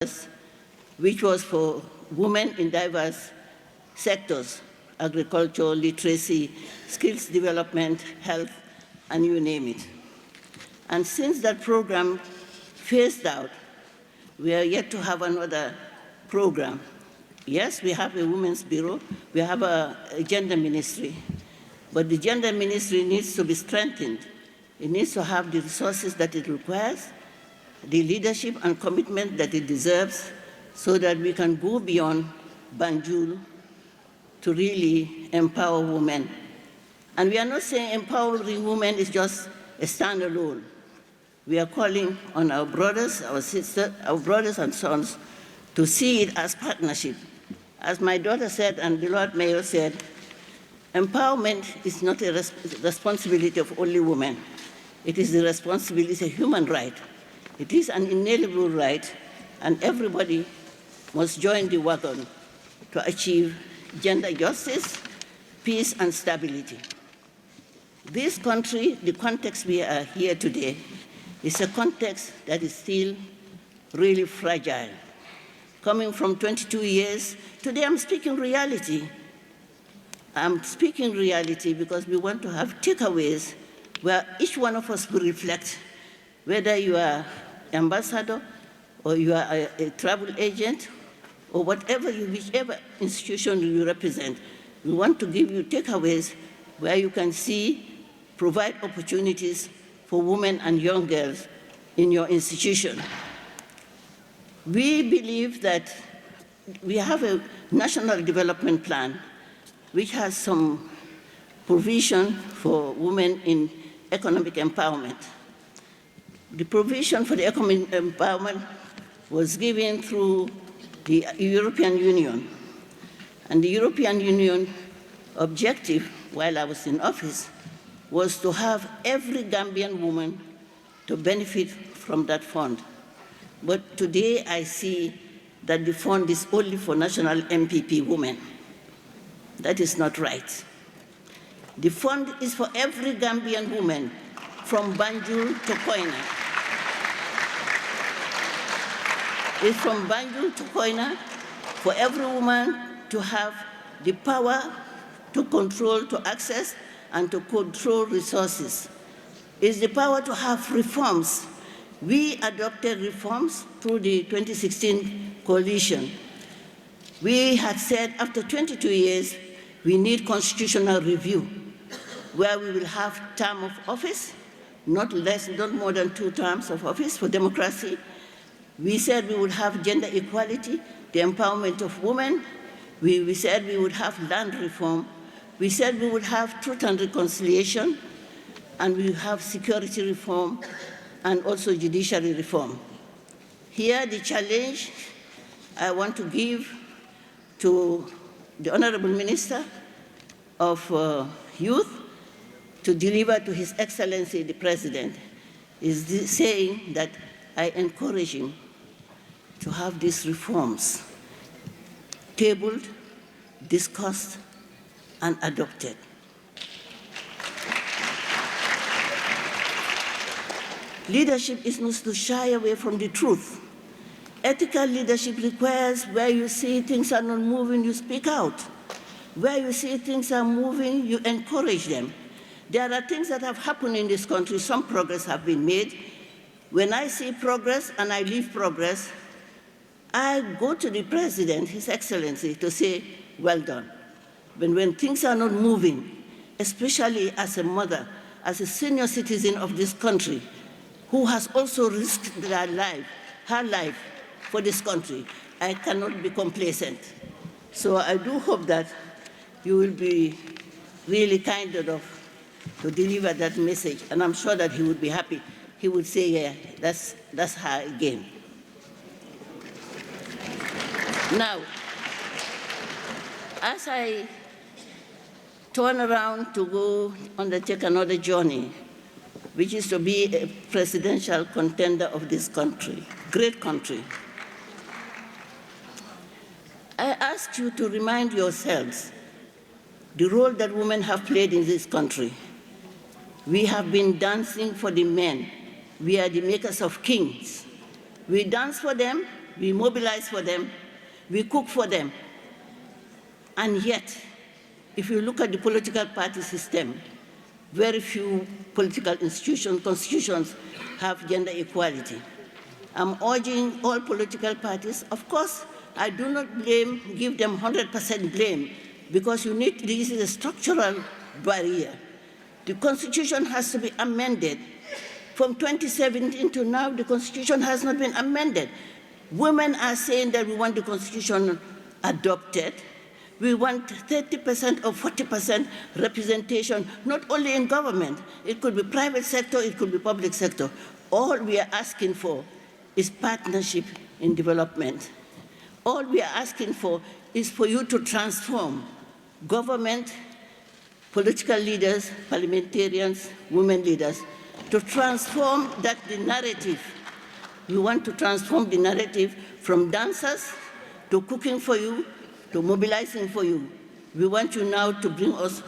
which was for women in diverse sectors, agriculture, literacy, skills development, health, and you name it. And since that program phased out, we are yet to have another program. Yes, we have a women's bureau, we have a gender ministry, but the gender ministry needs to be strengthened. It needs to have the resources that it requires, the leadership and commitment that it deserves, so that we can go beyond Banjul to really empower women. And we are not saying empowering women is just a standalone. We are calling on our brothers, our sisters, our brothers and sons to see it as partnership. As my daughter said, and the Lord Mayor said, empowerment is not a responsibility of only women. It is the responsibility, it's a human right. It is an inalienable right, and everybody must join the wagon to achieve gender justice, peace, and stability. This country, the context we are here today, is a context that is still really fragile. Coming from 22 years, today I'm speaking reality. I'm speaking reality because we want to have takeaways where each one of us will reflect, whether you are ambassador or you are a travel agent or whatever whichever institution you represent. We want to give you takeaways where you can see, provide opportunities for women and young girls in your institution. We believe that we have a national development plan which has some provision for women in economic empowerment. The provision for the economic empowerment was given through the European Union. And the European Union objective, while I was in office, was to have every Gambian woman to benefit from that fund. But today I see that the fund is only for national MPP women. That is not right. The fund is for every Gambian woman from Banjul to Koina. It's from Banjul to Koina for every woman to have the power to control, to access, and to control resources. It's the power to have reforms. We adopted reforms through the 2016 coalition. We had said after 22 years, we need constitutional review, where we will have term of office, not more than 2 terms of office for democracy. We said we would have gender equality, the empowerment of women. We said we would have land reform. We said we would have truth and reconciliation, and we would have security reform, and also judiciary reform. Here, the challenge I want to give to the Honorable Minister of Youth to deliver to His Excellency the President is saying that I encourage him to have these reforms tabled, discussed, and adopted. Leadership is not to shy away from the truth. Ethical leadership requires where you see things are not moving, you speak out. Where you see things are moving, you encourage them. There are things that have happened in this country, some progress have been made. When I see progress and I leave progress, I go to the President, His Excellency, to say, well done. But when things are not moving, especially as a mother, as a senior citizen of this country, who has also risked her life for this country, I cannot be complacent. So I do hope that you will be really kind enough to deliver that message, and I'm sure that he would be happy. He would say, yeah, that's her again. Now, as I turn around to go undertake another journey, which is to be a presidential contender of this country, great country, I ask you to remind yourselves the role that women have played in this country. We have been dancing for the men. We are the makers of kings. We dance for them, we mobilize for them, we cook for them. And yet, if you look at the political party system, very few political institutions, constitutions have gender equality. I'm urging all political parties, of course, I do not give them 100% blame, because this is a structural barrier. The Constitution has to be amended. From 2017 to now, the Constitution has not been amended. Women are saying that we want the Constitution adopted. We want 30% or 40% representation, not only in government. It could be private sector, it could be public sector. All we are asking for is partnership in development. All we are asking for is for you to transform government, political leaders, parliamentarians, women leaders, to transform the narrative. You want to transform the narrative from dancers to cooking for you, to mobilizing for you. We want you now to bring us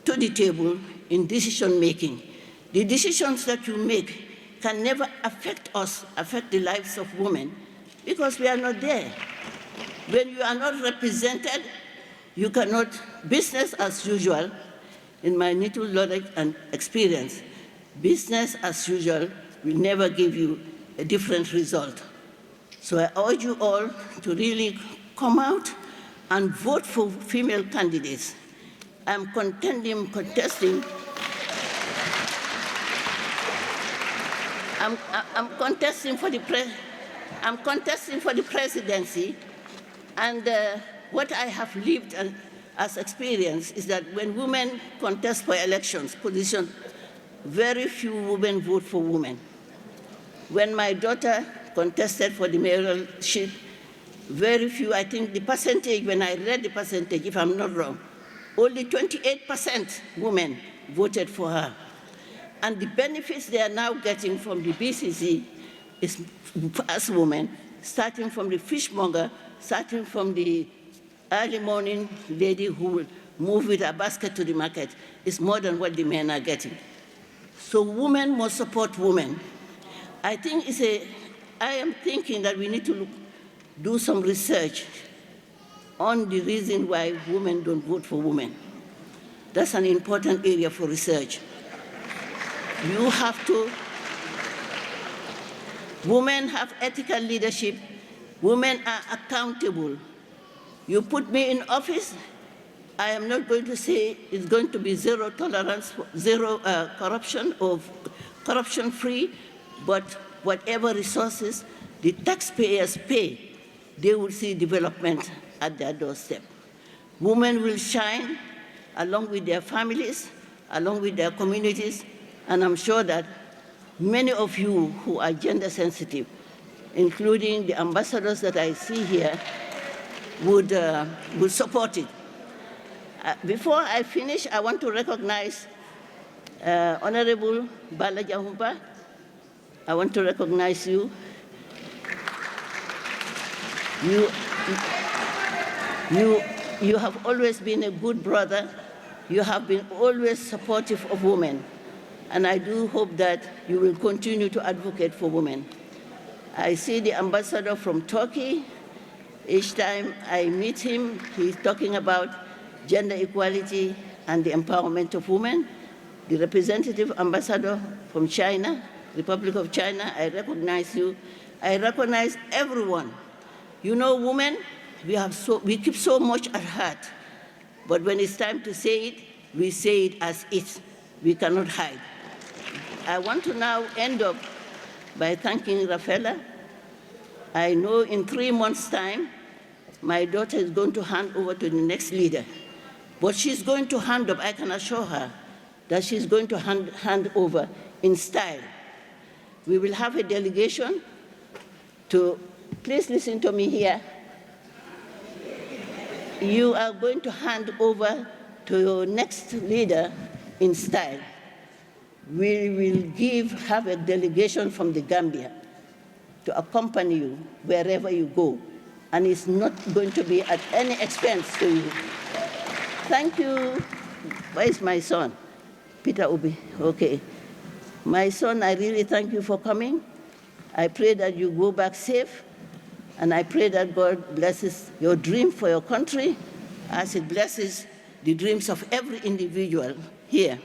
to the table in decision making. The decisions that you make can never affect us, affect the lives of women, because we are not there. When you are not represented, you cannot, business as usual, in my little knowledge and experience, business as usual will never give you a different result. So I urge you all to really come out and vote for female candidates. I'm contesting for the presidency, and what I have lived as experience is that when women contest for elections, positions, very few women vote for women. When my daughter contested for the mayoralship, very few, I think the percentage, when I read the percentage, if I'm not wrong, only 28% women voted for her. And the benefits they are now getting from the BCC is, as women, starting from the fishmonger, starting from the early morning lady who will move with a basket to the market, is more than what the men are getting. So women must support women. I am thinking that we need to do some research on the reason why women don't vote for women. That's an important area for research. You have to, women have ethical leadership, women are accountable. You put me in office, I am not going to say it's going to be zero tolerance, zero corruption, or corruption-free, but whatever resources the taxpayers pay, they will see development at their doorstep. Women will shine along with their families, along with their communities, and I'm sure that many of you who are gender sensitive, including the ambassadors that I see here, would support it. Before I finish, I want to recognize Honorable Balajahumpa. I want to recognize you. You have always been a good brother. You have been always supportive of women. And I do hope that you will continue to advocate for women. I see the ambassador from Turkey. Each time I meet him, he's talking about gender equality and the empowerment of women. The representative ambassador from China, Republic of China, I recognize you. I recognize everyone. You know, women, we keep so much at heart, but when it's time to say it, we say it as is. We cannot hide. I want to now end up by thanking Rafaela. I know in 3 months' time, my daughter is going to hand over to the next leader. But she's going to hand up, I can assure her, that she's going to hand over in style. We will have a delegation to, please listen to me here. You are going to hand over to your next leader in style. We will have a delegation from the Gambia to accompany you wherever you go, and it's not going to be at any expense to you. Thank you. Where is my son? Peter Obi. Okay. My son, I really thank you for coming. I pray that you go back safe, And I pray that God blesses your dream for your country as it blesses the dreams of every individual here.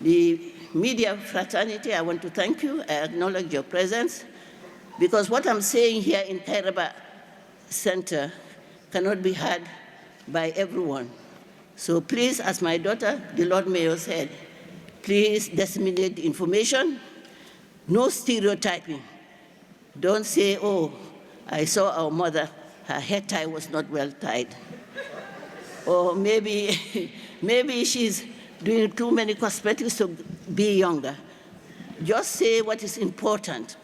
The media fraternity, I want to thank you. I acknowledge your presence, because what I'm saying here in Kairaba Center cannot be heard by everyone. So please, as my daughter, the Lord Mayor said, please disseminate the information. No stereotyping. Don't say, oh, I saw our mother, her hair tie was not well tied. Or maybe, maybe she's doing too many cosmetics to be younger. Just say what is important.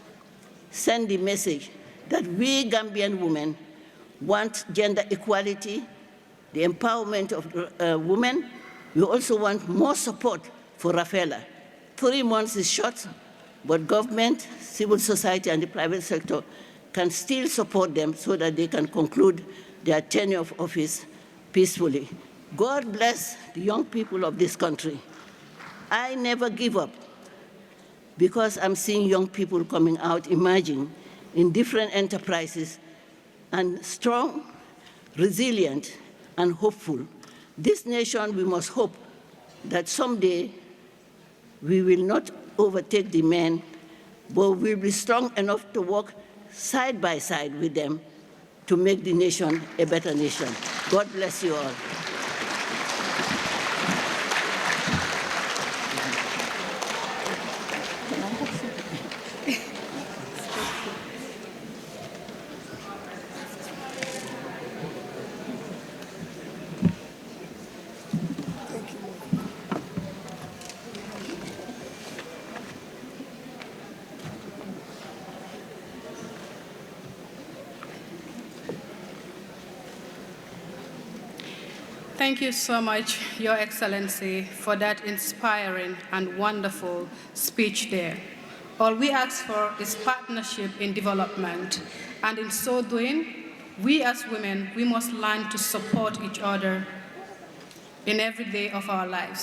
Send the message that we Gambian women want gender equality, the empowerment of women. We also want more support for Rafaela. 3 months is short, but government, civil society, and the private sector can still support them so that they can conclude their tenure of office peacefully. God bless the young people of this country. I never give up, because I'm seeing young people coming out, emerging in different enterprises, and strong, resilient, and hopeful. This nation, we must hope that someday we will not overtake the men, but we'll be strong enough to work side by side with them to make the nation a better nation. God bless you all. Thank you so much, Your Excellency, for that inspiring and wonderful speech there. All we ask for is partnership in development, and in so doing, we as women, we must learn to support each other in every day of our lives.